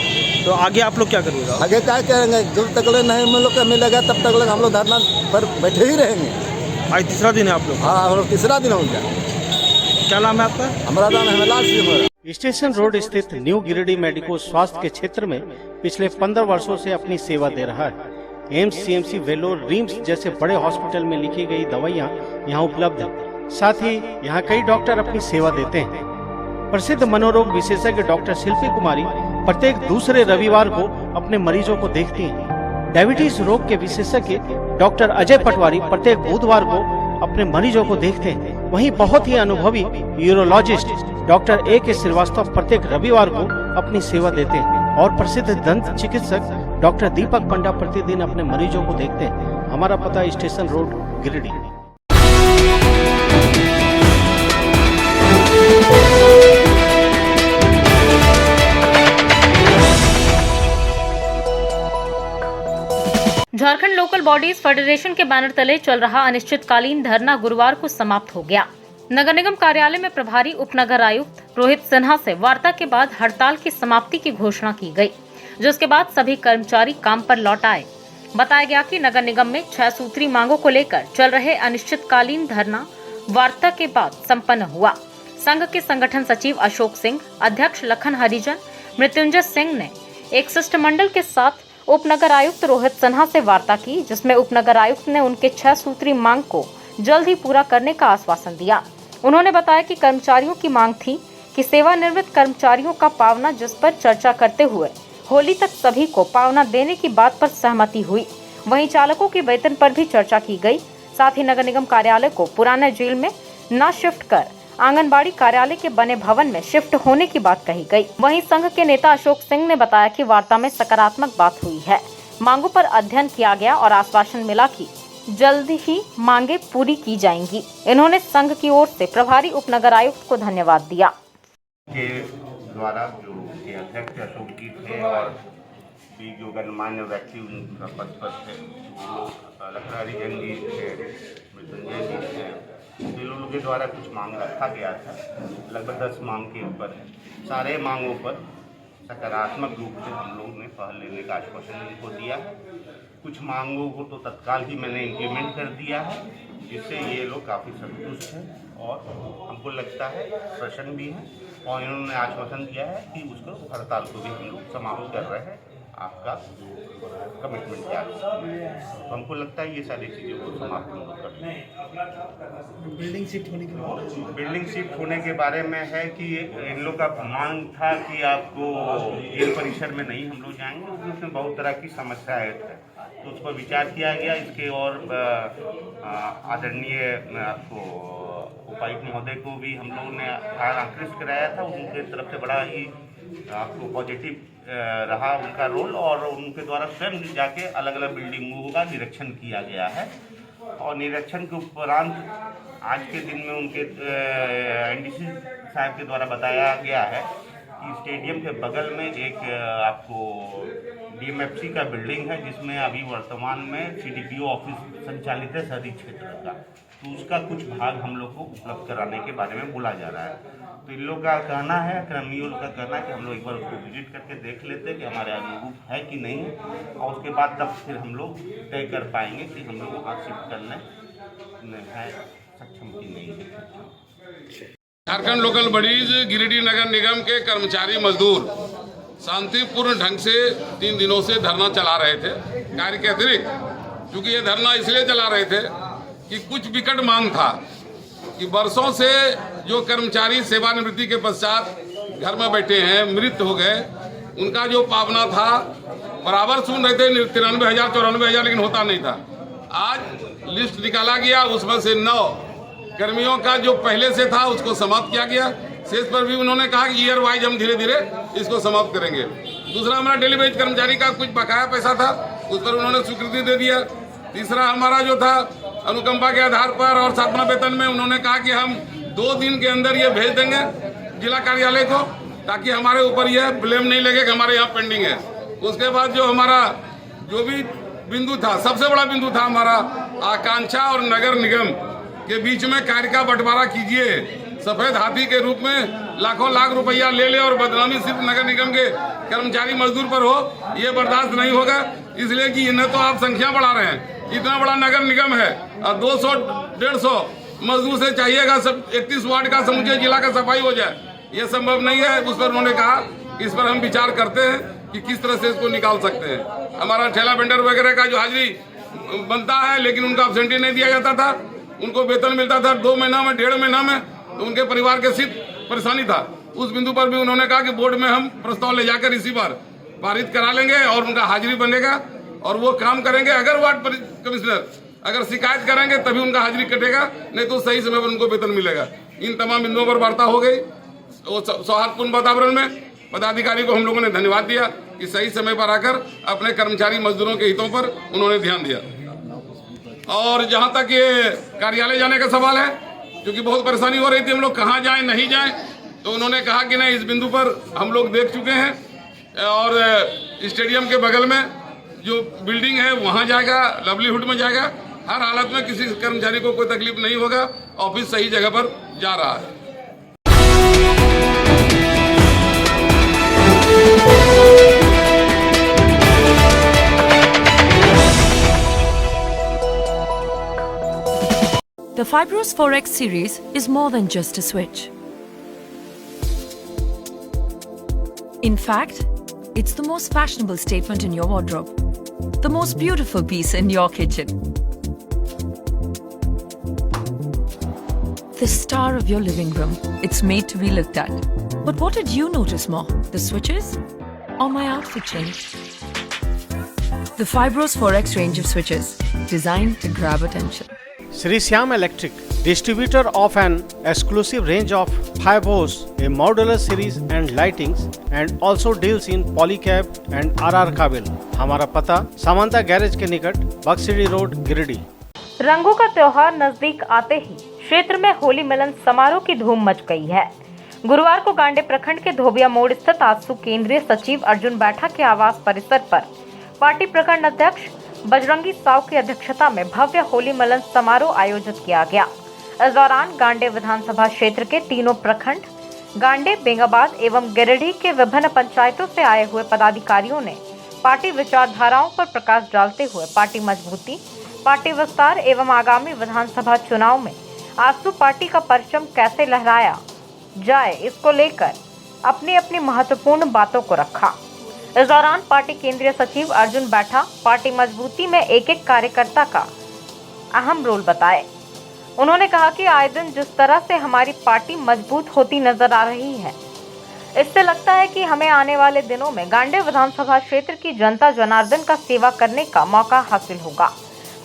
तो आगे आप लोग क्या करेंगे? आगे क्या करेंगे? जब तक नहीं हम लोग का मिलेगा तब तक हम लोग धरना पर बैठे ही रहेंगे। आज तीसरा दिन है आप लोग? हाँ, हम लोग तीसरा दिन हो गया। क्या नाम है आपका? हमारा नाम हिमलाल सिंह। स्टेशन रोड स्थित न्यू गिरिडीह मेडिको स्वास्थ्य के क्षेत्र में पिछले 15 वर्षों से अपनी सेवा दे रहा है। एम्स, सीएमसी, वेलोर, रिम्स जैसे बड़े हॉस्पिटल में लिखी गई दवाइयाँ यहाँ उपलब्ध है। साथ ही यहाँ कई डॉक्टर अपनी सेवा देते हैं। प्रसिद्ध मनोरोग विशेषज्ञ डॉक्टर शिल्पी कुमारी प्रत्येक दूसरे रविवार को अपने मरीजों को देखती हैं। डायबिटीज रोग के विशेषज्ञ डॉक्टर अजय पटवारी प्रत्येक बुधवार को अपने मरीजों को देखते हैं। वहीं बहुत ही अनुभवी यूरोलॉजिस्ट डॉक्टर A.K. श्रीवास्तव प्रत्येक रविवार को अपनी सेवा देते हैं और प्रसिद्ध दंत चिकित्सक डॉक्टर दीपक पंडा प्रतिदिन अपने मरीजों को देखते हैं। हमारा पता station road Giridih. Jharkhand local bodies federation के बैनर तले चल रहा अनिश्चितकालीन धरना गुरुवार को समाप्त हो गया। नगर निगम कार्यालय में प्रभारी उपनगर आयुक्त रोहित सिन्हा से वार्ता के बाद हड़ताल की समाप्ति की घोषणा की गई, जिसके बाद सभी कर्मचारी काम पर लौट आए। बताया गया कि नगर निगम में 6 सूत्री मांगों को लेकर चल रहे अनिश्चितकालीन धरना वार्ता के बाद संपन्न हुआ। संघ के संगठन सचिव अशोक सिंह, अध्यक्ष लखन हरिजन, मृत्युंजय सिंह ने एक शिष्टमंडल के साथ उपनगर आयुक्त रोहित सिन्हा से वार्ता की, जिसमें उपनगर आयुक्त ने उनके 6 सूत्री मांग को जल्द ही पूरा करने का आश्वासन दिया। उन्होंने बताया कि कर्मचारियों की मांग थी कि सेवानिवृत्त कर्मचारियों का पावना, जिस पर चर्चा करते हुए होली तक सभी को पावना देने की बात पर सहमति हुई। वहीं चालकों के वेतन पर भी चर्चा की गई। साथ ही नगर निगम कार्यालय को पुराने जेल में न शिफ्ट कर आंगनबाड़ी कार्यालय के बने भवन में शिफ्ट होने की बात कही गई। वहीं संघ के नेता अशोक सिंह ने बताया कि वार्ता में सकारात्मक बात हुई है। मांगों पर अध्ययन किया गया और आश्वासन मिला कि जल्द ही मांगे पूरी की जाएंगी। इन्होंने संघ की ओर से प्रभारी उपनगर आयुक्त को धन्यवाद दिया। के द्वारा जो के अध्यक्ष अशोक जी थे और भी जो गणमान्य व्यक्ति उनका पद पर थे, लखन हरिजन जी थे, मृत्युंजय जी थे, इन लोगों के द्वारा कुछ मांग रखा गया था। लगभग 10 मांग के ऊपर है। सारे मांगों पर सकारात्मक रूप से हम लोग ने पहल लेने का आश्वासन उनको दिया है। कुछ मांगों को तो तत्काल ही मैंने इम्प्लीमेंट कर दिया है, जिससे ये लोग काफ़ी संतुष्ट हैं और हमको लगता है प्रसन्न भी हैं। और इन्होंने आश्वासन दिया है कि उसको हड़ताल को भी हम लोग समाप्त कर रहे हैं आपका कमिटमेंट के आधार। तो हमको लगता है ये सारी चीज़ों को समाप्त हम लोग कर दें। बिल्डिंग शिफ्ट होने के बिल्डिंग शिफ्ट होने के बारे में है कि इन लोग का मांग था कि आपको जेल परिसर में नहीं हम लोग जाएंगे, उसमें बहुत तरह की समस्याएं थे, तो उस पर विचार किया गया। इसके और आदरणीय आपको उपायुक्त महोदय को भी हम लोगों ने आकृष्ट कराया था। उनके तरफ से बड़ा ही आपको पॉजिटिव रहा उनका रोल, और उनके द्वारा स्वयं जाके अलग अलग बिल्डिंगों का निरीक्षण किया गया है। और निरीक्षण के उपरांत आज के दिन में उनके NDC साहब के द्वारा बताया गया है कि स्टेडियम के बगल में एक आपको DMFC का बिल्डिंग है, जिसमें अभी वर्तमान में CDPO ऑफिस संचालित है शहरी क्षेत्र का, तो उसका कुछ भाग हम लोग को उपलब्ध कराने के बारे में बोला जा रहा है। तो इन लोग का कहना है, कर्मियों लोग का कहना है कि हम लोग एक बार उसको विजिट करके देख लेते हैं कि हमारे अनुरूप है कि नहीं है, और उसके बाद तब फिर हम लोग तय कर पाएंगे कि हम लोग वहाँ शिफ्ट करने में है सक्षम कि नहीं है। झारखंड लोकल बॉडीज गिरिडीह नगर निगम के कर्मचारी मजदूर शांतिपूर्ण ढंग से 3 दिनों से धरना चला रहे थे कार्य के अतिरिक्त, क्योंकि ये धरना इसलिए चला रहे थे कि कुछ विकट मांग था कि वर्षों से जो कर्मचारी सेवानिवृत्ति के पश्चात घर में बैठे हैं, मृत हो गए, उनका जो पावना था बराबर सुन रहे थे 93,000 94,000, लेकिन होता नहीं था। आज लिस्ट निकाला गया, उसमें से 9 कर्मियों का जो पहले से था उसको समाप्त किया गया। शेष पर भी उन्होंने कहा कि ईयर वाइज हम धीरे धीरे इसको समाप्त करेंगे। दूसरा, हमारा डेली वेज कर्मचारी का कुछ बकाया पैसा था, उस पर उन्होंने स्वीकृति दे दिया। तीसरा, हमारा जो था अनुकंपा के आधार पर और सातवां वेतन में उन्होंने कहा कि हम 2 दिन के अंदर ये भेज देंगे जिला कार्यालय को, ताकि हमारे ऊपर यह ब्लेम नहीं लगे कि हमारे यहाँ पेंडिंग है। उसके बाद जो हमारा जो भी बिंदु था, सबसे बड़ा बिंदु था हमारा आकांक्षा और नगर निगम के बीच में कार्य का बंटवारा कीजिए। सफेद हाथी के रूप में लाखों लाख रुपया ले ले और बदनामी सिर्फ नगर निगम के कर्मचारी मजदूर पर हो, ये बर्दाश्त नहीं होगा। इसलिए कि इन्हें तो आप संख्या बढ़ा रहे हैं, इतना बड़ा नगर निगम है और 200-150 मजदूर से चाहिएगा सब 31 वार्ड का समूचे जिला का सफाई हो जाए, ये संभव नहीं है। उस पर उन्होंने कहा इस पर हम विचार करते हैं कि किस तरह से इसको निकाल सकते हैं। हमारा ठेला वेंडर वगैरह का जो हाजिरी बनता है, लेकिन उनका एब्सेंटी नहीं दिया जाता था, उनको वेतन मिलता था 2 महीना में, 1.5 महीना में, तो उनके परिवार के सिर्फ परेशानी था। उस बिंदु पर भी उन्होंने कहा कि बोर्ड में हम प्रस्ताव ले जाकर इसी बार पारित करा लेंगे और उनका हाजिरी बनेगा और वो काम करेंगे। अगर वार्ड कमिश्नर अगर शिकायत करेंगे तभी उनका हाजिरी कटेगा, नहीं तो सही समय पर उनको वेतन मिलेगा। इन तमाम बिंदुओं पर वार्ता हो गई। सौहार्दपूर्ण वातावरण में पदाधिकारी को हम लोगों ने धन्यवाद दिया कि सही समय पर आकर अपने कर्मचारी मजदूरों के हितों पर उन्होंने ध्यान दिया। और जहाँ तक ये कार्यालय जाने का सवाल है, क्योंकि बहुत परेशानी हो रही थी, हम लोग कहाँ जाएं नहीं जाएं, तो उन्होंने कहा कि नहीं, इस बिंदु पर हम लोग देख चुके हैं और स्टेडियम के बगल में जो बिल्डिंग है वहाँ जाएगा, लवलीहुड में जाएगा। हर हालत में किसी कर्मचारी को कोई तकलीफ नहीं होगा, ऑफिस सही जगह पर जा रहा है। The Fibros 4X series is more than just a switch. In fact, it's the most fashionable statement in your wardrobe, the most beautiful piece in your kitchen, the star of your living room. It's made to be looked at. But what did you notice more, the switches or my outfit change? The Fibros 4X range of switches, designed to grab attention. Sri Syam Electric, distributor of an exclusive range of Fibros, a modular series and lightings, and also deals in polycab and RR काबिल। हमारा पता Samanta garage के निकट बक्सिडी road, Giridih. रंगों का त्योहार नजदीक आते ही क्षेत्र में होली मिलन समारोह की धूम मच गई है। गुरुवार को गांडे प्रखंड के धोबिया मोड़ स्थित आजसू केंद्रीय सचिव अर्जुन बैठा के आवास परिसर पर पार्टी प्रखंड अध्यक्ष बजरंगी साव की अध्यक्षता में भव्य होली मिलन समारोह आयोजित किया गया। इस दौरान गांडे विधानसभा क्षेत्र के तीनों प्रखंड गांडे, बेंगाबाद एवं गिरिडीह के विभिन्न पंचायतों से आए हुए पदाधिकारियों ने पार्टी विचारधाराओं पर प्रकाश डालते हुए पार्टी मजबूती, पार्टी विस्तार एवं आगामी विधानसभा चुनाव में आजसू पार्टी का परचम कैसे लहराया जाए, इसको लेकर अपनी अपनी महत्वपूर्ण बातों को रखा। इस दौरान पार्टी केंद्रीय सचिव अर्जुन बैठा पार्टी मजबूती में एक एक कार्यकर्ता का अहम रोल बताए। उन्होंने कहा कि आए दिन जिस तरह से हमारी पार्टी मजबूत होती नजर आ रही है, इससे लगता है कि हमें आने वाले दिनों में गांडे विधानसभा क्षेत्र की जनता जनार्दन का सेवा करने का मौका हासिल होगा।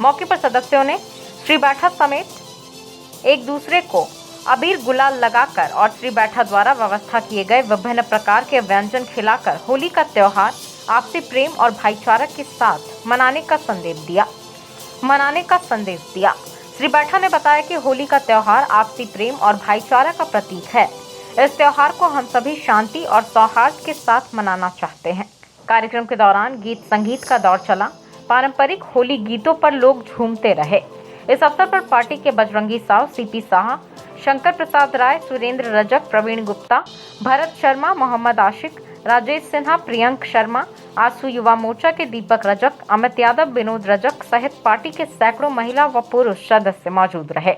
मौके पर सदस्यों ने श्री बैठा समेत एक दूसरे को अबीर गुलाल लगाकर और श्री बैठा द्वारा व्यवस्था किए गए विभिन्न प्रकार के व्यंजन खिलाकर होली का त्योहार आपसी प्रेम और भाईचारा के साथ मनाने का संदेश दिया। श्री बैठा ने बताया कि होली का त्योहार आपसी प्रेम और भाईचारा का प्रतीक है। इस त्योहार को हम सभी शांति और सौहार्द के साथ मनाना चाहते हैं। कार्यक्रम के दौरान गीत संगीत का दौर चला। पारंपरिक होली गीतों पर लोग झूमते रहे। इस अवसर पर पार्टी के बजरंगी साव, सीपी साहा, शंकर प्रसाद राय, सुरेंद्र रजक, प्रवीण गुप्ता, भरत शर्मा, मोहम्मद आशिक, राजेश सिन्हा, प्रियंक शर्मा, आसू युवा मोर्चा के दीपक रजक, अमित यादव, विनोद रजक सहित पार्टी के सैकड़ों महिला व पुरुष सदस्य मौजूद रहे।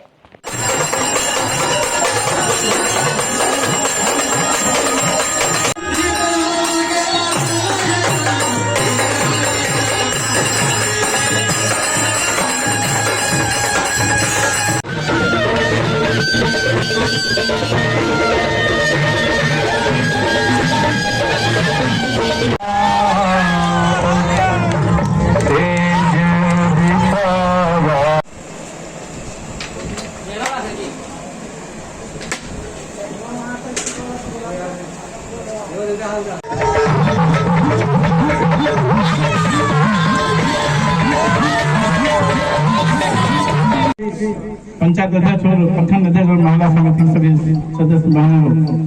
पंचायत अध्यक्ष और प्रखंड अध्यक्ष और महिला समिति के सभी सदस्य बहनों लोग,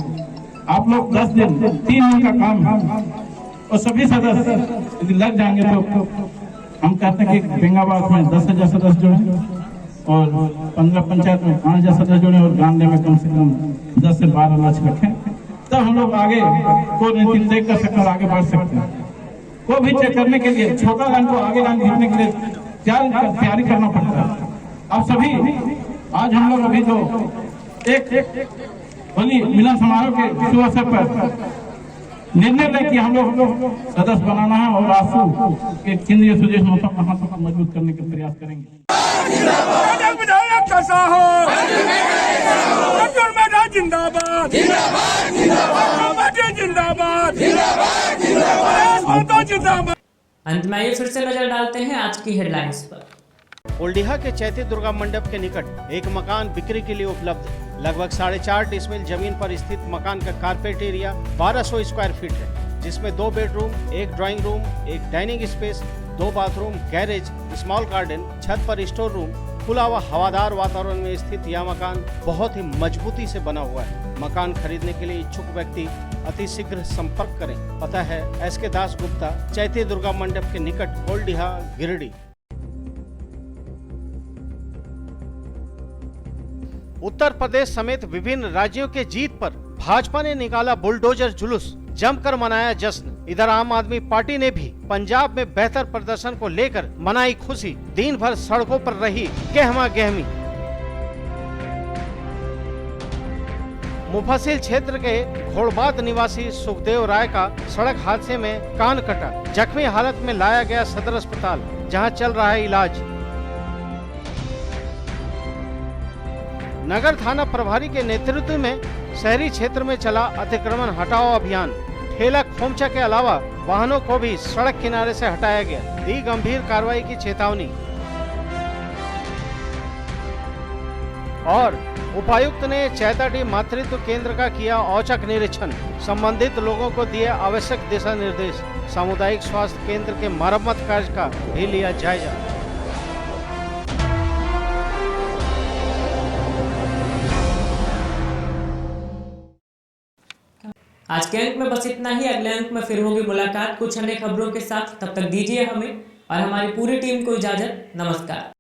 आप लोग 10 दिन 3 दिन का काम और सभी सदस्य यदि लग जाएंगे तो हम कहते हैं कि बेंगाबाद में 10,000 सदस्य जोड़े और 15 पंचायत में 5,000 सदस्य जोड़े और गांधी में कम से कम 10 से 12 लाख रखें, तब हम लोग आगे को नीति तय कर सकते और आगे बढ़ सकते हैं। को भी चेक करने के लिए छोटा लाइन को आगे लाइन जीतने के लिए तैयारी करना पड़ता है। आप सभी आज हम लोग अभी जो एक होली मिलन समारोह के शुभ अवसर पर निर्णय लें कि हम लोग सदस्य बनाना है और आंसू के केंद्रीय सुदेश महतो को मजबूत करने के प्रयास करेंगे। अंत में ये फिर से नजर डालते हैं आज की हेडलाइंस पर। ओल्डिहा के चैती दुर्गा मंडप के निकट एक मकान बिक्री के लिए उपलब्ध है। लगभग 4.5 डिसमिल जमीन पर स्थित मकान का कारपेट एरिया 1200 स्क्वायर फीट है, जिसमें 2 bedroom, 1 drawing room, 1 dining space, 2 bathroom, garage, small garden, छत पर स्टोर रूम, खुला व हवादार वातावरण में स्थित यह मकान बहुत ही मजबूती से बना हुआ है। मकान खरीदने के लिए इच्छुक व्यक्ति अति शीघ्र संपर्क करें। पता है SK दास गुप्ता, चैती दुर्गा मंडप के निकट, ओल्डिहा, गिरिडीह। उत्तर प्रदेश समेत विभिन्न राज्यों के जीत पर भाजपा ने निकाला बुलडोजर जुलूस, जमकर मनाया जश्न। इधर आम आदमी पार्टी ने भी पंजाब में बेहतर प्रदर्शन को लेकर मनाई खुशी। दिन भर सड़कों पर रही गहमा गहमी। मुफस्सिल क्षेत्र के घोड़बाद निवासी सुखदेव राय का सड़क हादसे में कान कटा। जख्मी हालत में लाया गया सदर अस्पताल, जहां चल रहा है इलाज। नगर थाना प्रभारी के नेतृत्व में शहरी क्षेत्र में चला अतिक्रमण हटाओ अभियान। ठेला खोमचा के अलावा वाहनों को भी सड़क किनारे से हटाया गया। दी गंभीर कार्रवाई की चेतावनी। और उपायुक्त ने चैताडी मातृत्व केंद्र का किया औचक निरीक्षण। संबंधित लोगों को दिए आवश्यक दिशा निर्देश। सामुदायिक स्वास्थ्य केंद्र के मरम्मत कार्य का भी लिया जायजा। आज के अंक में बस इतना ही। अगले अंक में फिर होगी मुलाकात कुछ अन्य खबरों के साथ। तब तक दीजिए हमें और हमारी पूरी टीम को इजाजत। नमस्कार।